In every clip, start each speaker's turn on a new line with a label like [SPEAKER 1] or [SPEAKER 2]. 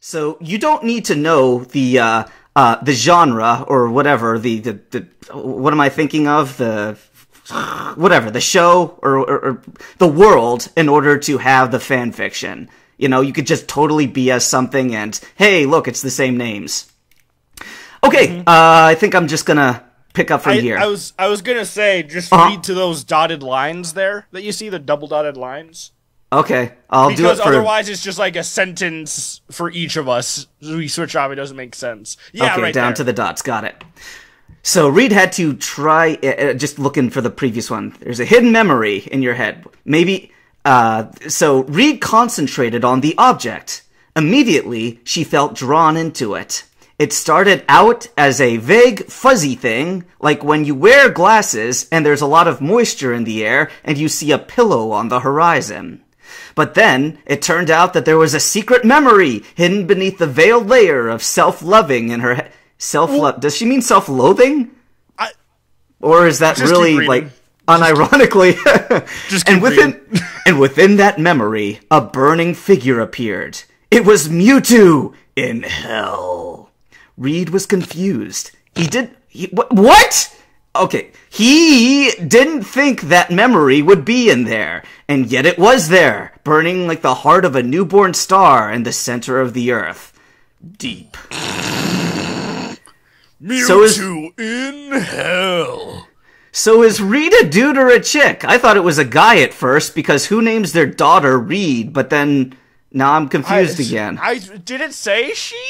[SPEAKER 1] So you don't need to know the genre or whatever, what am I thinking of? The show or the world in order to have the fan fiction. You know, you could just totally BS something and, hey, look, it's the same names. Okay, I think I'm just gonna pick up from here.
[SPEAKER 2] I was gonna say, just read to those dotted lines there that you see, the double dotted lines.
[SPEAKER 1] Okay, I'll do it
[SPEAKER 2] because otherwise it's just like a sentence for each of us. We switch off, it doesn't make sense. Yeah,
[SPEAKER 1] okay,
[SPEAKER 2] right
[SPEAKER 1] down
[SPEAKER 2] there.
[SPEAKER 1] to the dots, got it. So Reed had to try, just looking for the previous one, there's a hidden memory in your head. Maybe, so Reed concentrated on the object. Immediately, she felt drawn into it. It started out as a vague, fuzzy thing, like when you wear glasses and there's a lot of moisture in the air and you see a pillow on the horizon. But then, it turned out that there was a secret memory hidden beneath the veiled layer of self-loving in her head. Self-love? Does she mean self-loathing? Or is that really, like, unironically? And within that memory, a burning figure appeared. It was Mewtwo in hell. Reed was confused. What? Okay, he didn't think that memory would be in there, and yet it was there, burning like the heart of a newborn star in the center of the earth. Deep.
[SPEAKER 2] Mewtwo in hell.
[SPEAKER 1] So is Reed a dude or a chick? I thought it was a guy at first, because who names their daughter Reed, but then, now I'm confused again.
[SPEAKER 2] Did it say she?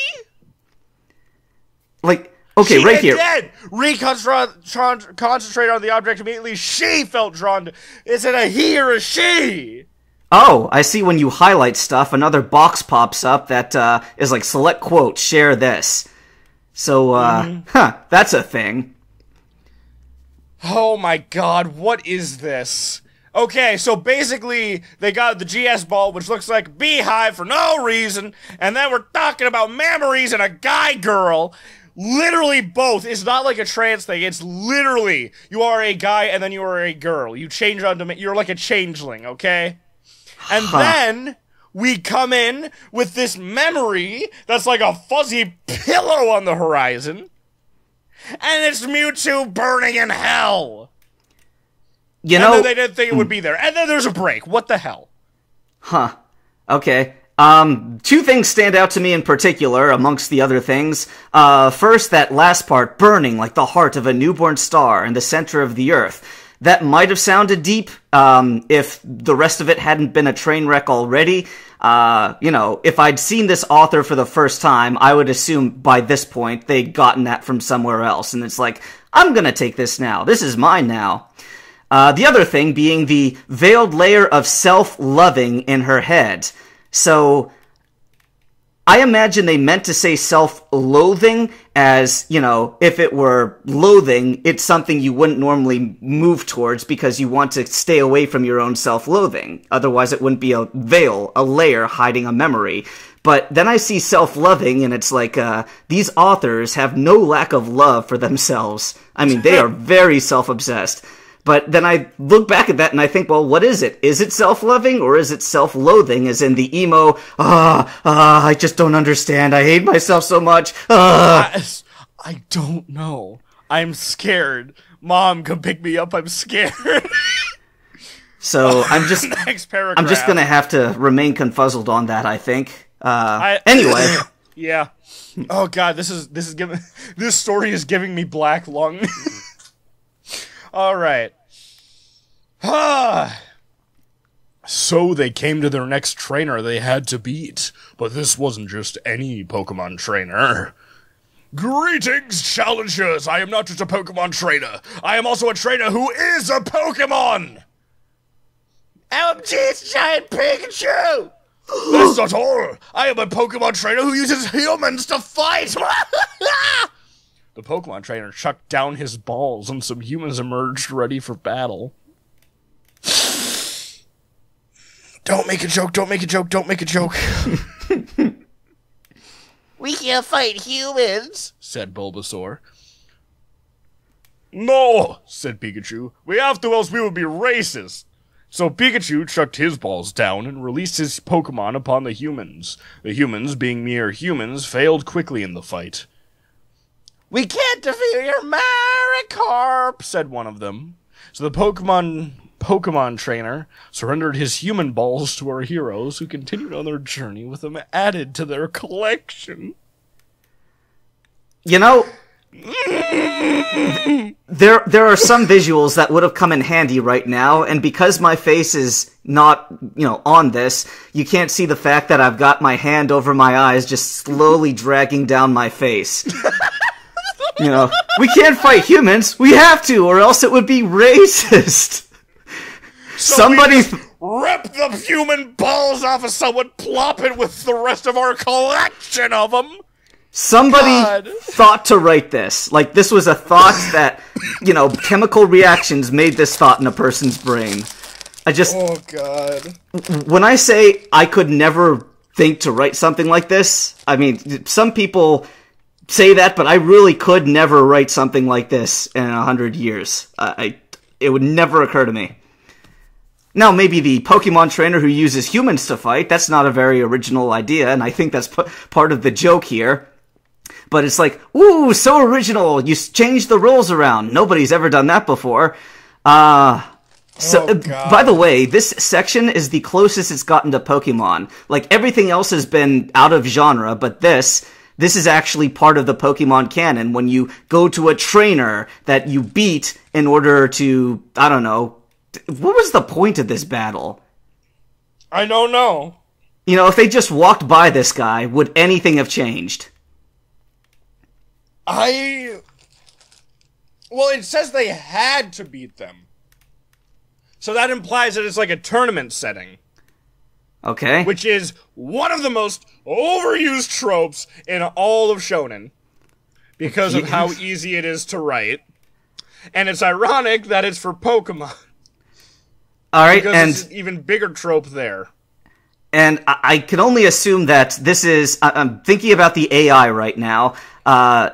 [SPEAKER 1] Like, okay,
[SPEAKER 2] she
[SPEAKER 1] right here.
[SPEAKER 2] Did. Reed concentrated on the object immediately. She felt drawn to. Is it a he or a she?
[SPEAKER 1] Oh, I see when you highlight stuff, another box pops up that is like select quote, share this. So, that's a thing.
[SPEAKER 2] Oh my god, what is this? Okay, so basically, they got the GS ball, which looks like a beehive for no reason, and then we're talking about memories and a guy-girl. Literally both. It's not like a trans thing. It's literally, you are a guy and then you are a girl. You change onto, you're like a changeling, okay? And then we come in with this memory that's like a fuzzy pillow on the horizon. And it's Mewtwo burning in hell.
[SPEAKER 1] You
[SPEAKER 2] and
[SPEAKER 1] know,
[SPEAKER 2] then they didn't think it would be there. And then there's a break. What the hell?
[SPEAKER 1] Huh. Okay. Two things stand out to me in particular, amongst the other things. First, that last part, burning like the heart of a newborn star in the center of the earth. That might have sounded deep, if the rest of it hadn't been a train wreck already. You know, if I'd seen this author for the first time, I would assume by this point they'd gotten that from somewhere else. And it's like, I'm gonna take this now. This is mine now. The other thing being the veiled layer of self-loving in her head. So, I imagine they meant to say self-loathing as, you know, if it were loathing, it's something you wouldn't normally move towards because you want to stay away from your own self-loathing. Otherwise, it wouldn't be a veil, a layer hiding a memory. But then I see self-loving, and it's like, these authors have no lack of love for themselves. I mean, they are very self-obsessed. But then I look back at that and I think, well, what is it? Is it self-loving or is it self-loathing, as in the emo, I just don't understand, I hate myself so much,
[SPEAKER 2] I don't know. I'm scared. Mom, come pick me up, I'm scared.
[SPEAKER 1] So I'm just,
[SPEAKER 2] next paragraph.
[SPEAKER 1] I'm just gonna have to remain confuzzled on that, I think. Anyway.
[SPEAKER 2] Yeah. Oh god, this story is giving me black lung. Alright. So they came to their next trainer they had to beat, but this wasn't just any Pokemon trainer. Greetings, challengers! I am not just a Pokemon trainer. I am also a trainer who is a Pokemon! OMG, it's Giant Pikachu! That's not all! I am a Pokemon trainer who uses humans to fight! The Pokemon trainer chucked down his balls and some humans emerged ready for battle. Don't make a joke, don't make a joke, don't make a joke. We can't fight humans, said Bulbasaur. No, said Pikachu. We have to, else we would be racist. So Pikachu chucked his balls down and released his Pokemon upon the humans. The humans, being mere humans, failed quickly in the fight. "We can't defeat your Marikarp," said one of them. So the Pokemon trainer surrendered his human balls to our heroes, who continued on their journey with them added to their collection.
[SPEAKER 1] You know, there are some visuals that would have come in handy right now, and because my face is not, on this, you can't see the fact that I've got my hand over my eyes just slowly dragging down my face. We can't fight humans, we have to, or else it would be racist.
[SPEAKER 2] So
[SPEAKER 1] Somebody
[SPEAKER 2] rip the human balls off of someone, plop it with the rest of our collection of them.
[SPEAKER 1] Somebody thought to write this. Like, this was a thought that, chemical reactions made this thought in a person's brain.
[SPEAKER 2] Oh, God.
[SPEAKER 1] When I say I could never think to write something like this, I mean, some people say that, but I really could never write something like this in 100 years. It would never occur to me. Now, maybe the Pokemon trainer who uses humans to fight, that's not a very original idea, and I think that's part of the joke here. But it's like, ooh, so original, you changed the rules around. Nobody's ever done that before. By the way, this section is the closest it's gotten to Pokemon. Like, everything else has been out of genre, but this is actually part of the Pokemon canon. When you go to a trainer that you beat in order to, I don't know, what was the point of this battle?
[SPEAKER 2] I don't know.
[SPEAKER 1] If they just walked by this guy, would anything have changed?
[SPEAKER 2] Well, it says they had to beat them. So that implies that it's like a tournament setting.
[SPEAKER 1] Okay.
[SPEAKER 2] Which is one of the most overused tropes in all of Shonen. Because of how easy it is to write. And it's ironic that it's for Pokemon.
[SPEAKER 1] Alright,
[SPEAKER 2] because
[SPEAKER 1] and...
[SPEAKER 2] it's an even bigger trope there.
[SPEAKER 1] And I can only assume that this is... I'm thinking about the AI right now.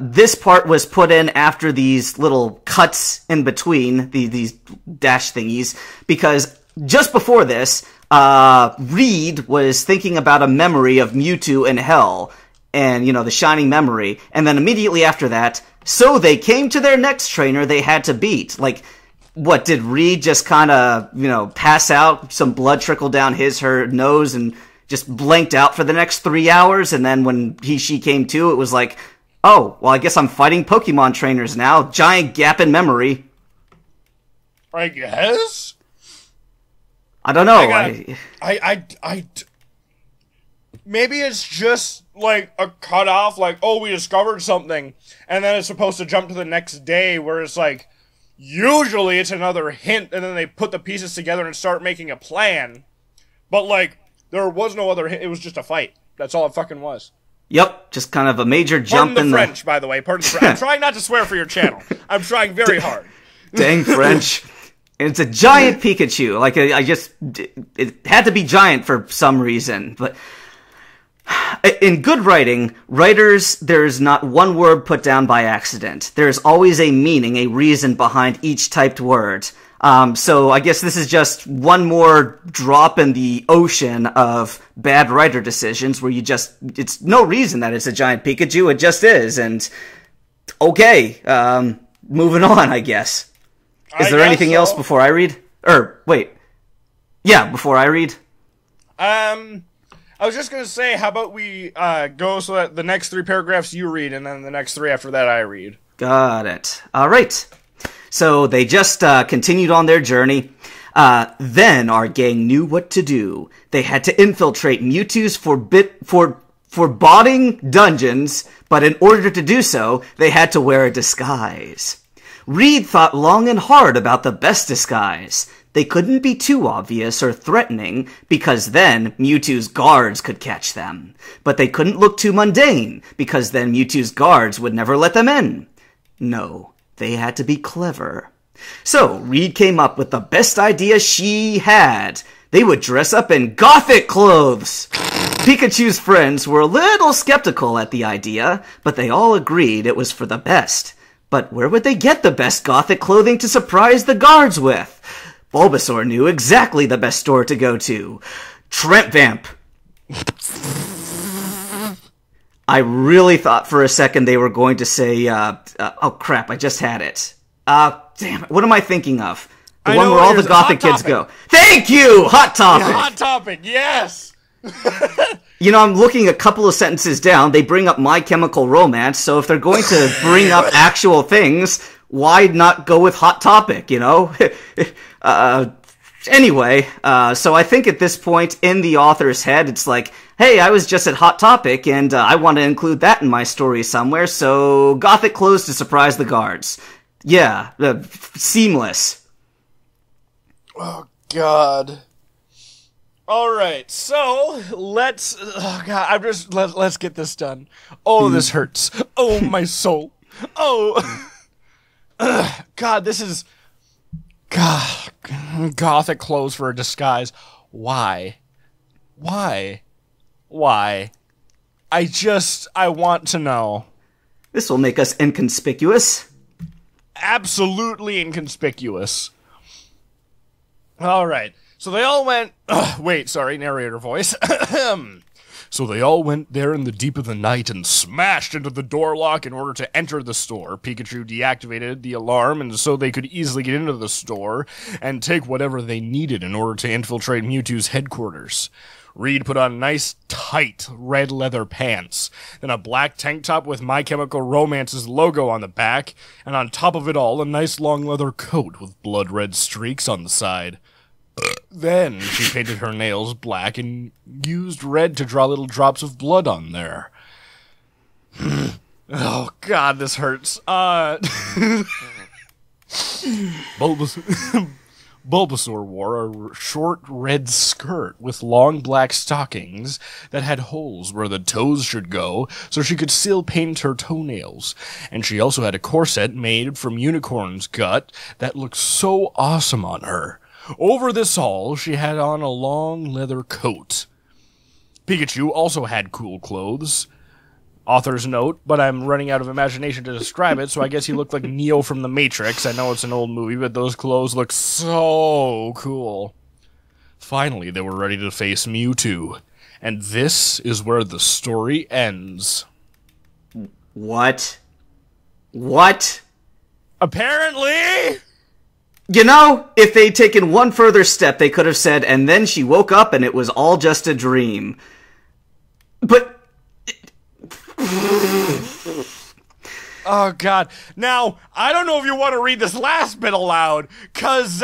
[SPEAKER 1] This part was put in after these little cuts in between, these dash thingies, because just before this, Reed was thinking about a memory of Mewtwo in Hell, and, the Shining Memory, and then immediately after that, so they came to their next trainer they had to beat. Like, what, did Reed just kind of, pass out, some blood trickle down her nose, and just blanked out for the next 3 hours, and then when she came to, it was like, oh, well, I guess I'm fighting Pokemon trainers now. Giant gap in memory.
[SPEAKER 2] I guess?
[SPEAKER 1] I don't know.
[SPEAKER 2] Maybe it's just, like, a cutoff, like, oh, we discovered something, and then it's supposed to jump to the next day, where it's like, usually it's another hint, and then they put the pieces together and start making a plan. But, like, there was no other hint, it was just a fight. That's all it fucking was.
[SPEAKER 1] Yep, just kind of a major jump
[SPEAKER 2] in the French, by the way. Pardon the French. I'm trying not to swear for your channel. I'm trying very hard.
[SPEAKER 1] Dang French. And it's a giant Pikachu. Like, it had to be giant for some reason. But in good writing, there's not one word put down by accident. There's always a meaning, a reason behind each typed word. So I guess this is just one more drop in the ocean of bad writer decisions where it's no reason that it's a giant Pikachu, it just is, and okay, moving on, I guess. Is there anything else before I read? Before I read?
[SPEAKER 2] I was just gonna say, how about we, go so that the next 3 paragraphs you read, and then the next 3 after that I read.
[SPEAKER 1] Got it. Alright. So they just continued on their journey. Then our gang knew what to do. They had to infiltrate Mewtwo's foreboding dungeons, but in order to do so, they had to wear a disguise. Reed thought long and hard about the best disguise. They couldn't be too obvious or threatening, because then Mewtwo's guards could catch them. But they couldn't look too mundane, because then Mewtwo's guards would never let them in. No. They had to be clever. So, Reed came up with the best idea she had. They would dress up in gothic clothes. Pikachu's friends were a little skeptical at the idea, but they all agreed it was for the best. But where would they get the best gothic clothing to surprise the guards with? Bulbasaur knew exactly the best store to go to. Tramp Vamp. I really thought for a second they were going to say, oh crap, I just had it. Damn it, what am I thinking of? The one where all the gothic kids go. Thank you! Hot Topic!
[SPEAKER 2] Yeah, Hot Topic, yes!
[SPEAKER 1] You know, I'm looking a couple of sentences down, they bring up My Chemical Romance, so if they're going to bring up actual things, why not go with Hot Topic, you know? Anyway, so I think at this point in the author's head, it's like, hey, I was just at Hot Topic, and I want to include that in my story somewhere, so gothic clothes to surprise the guards. Yeah, seamless.
[SPEAKER 2] Oh, God. Alright, so, let's get this done. Oh, this hurts. Oh, my soul. Oh. God, this is... God, gothic clothes for a disguise. Why? I want to know.
[SPEAKER 1] This will make us inconspicuous.
[SPEAKER 2] Absolutely inconspicuous. Alright, so they all went... wait, sorry, narrator voice. So they all went there in the deep of the night and smashed into the door lock in order to enter the store. Pikachu deactivated the alarm, and so they could easily get into the store and take whatever they needed in order to infiltrate Mewtwo's headquarters. Reed put on nice, tight, red leather pants, then a black tank top with My Chemical Romance's logo on the back, and on top of it all, a nice long leather coat with blood-red streaks on the side. Then she painted her nails black and used red to draw little drops of blood on there. Oh, God, this hurts. Bulbasaur wore a short red skirt with long black stockings that had holes where the toes should go so she could still paint her toenails. And she also had a corset made from unicorn's gut that looked so awesome on her. Over this all, she had on a long leather coat. Pikachu also had cool clothes. Author's note, but I'm running out of imagination to describe it, so I guess he looked like Neo from The Matrix. I know it's an old movie, but those clothes look so cool. Finally, they were ready to face Mewtwo. And this is where the story ends.
[SPEAKER 1] What? What?
[SPEAKER 2] Apparently...
[SPEAKER 1] You know, if they'd taken one further step, they could have said, and then she woke up and it was all just a dream. But...
[SPEAKER 2] Oh, God. Now, I don't know if you want to read this last bit aloud, because,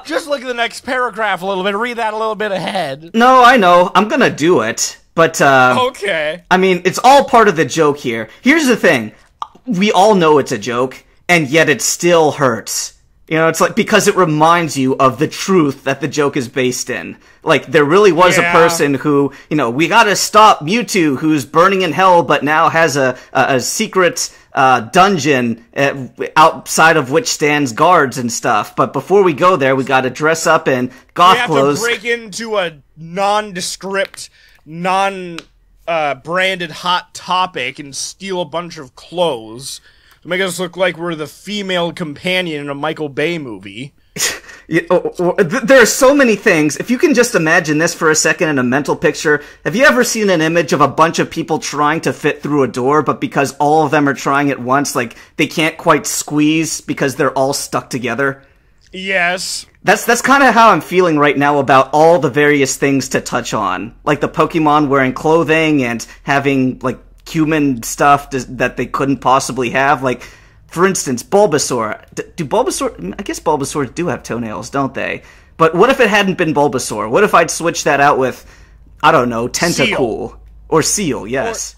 [SPEAKER 2] just look at the next paragraph a little bit, read that a little bit ahead.
[SPEAKER 1] No, I know. I'm gonna do it. But,
[SPEAKER 2] okay.
[SPEAKER 1] I mean, it's all part of the joke here. Here's the thing. We all know it's a joke, and yet it still hurts. You know, it's like, because it reminds you of the truth that the joke is based in. Like, there really was a person who, you know, we gotta stop Mewtwo, who's burning in hell, but now has a secret, dungeon outside of which stands guards and stuff. But before we go there, we gotta dress up in goth clothes.
[SPEAKER 2] We have to break into a nondescript, branded Hot Topic and steal a bunch of clothes. To make us look like we're the female companion in a Michael Bay movie.
[SPEAKER 1] There are so many things. If you can just imagine this for a second in a mental picture, have you ever seen an image of a bunch of people trying to fit through a door, but because all of them are trying at once, like, they can't quite squeeze because they're all stuck together?
[SPEAKER 2] Yes.
[SPEAKER 1] That's kind of how I'm feeling right now about all the various things to touch on. Like the Pokemon wearing clothing and having, like, human stuff that they couldn't possibly have. Like, for instance, Bulbasaur. I guess Bulbasaurs do have toenails, don't they? But what if it hadn't been Bulbasaur? What if I'd switched that out with, I don't know, Tentacool? Or Seal, yes.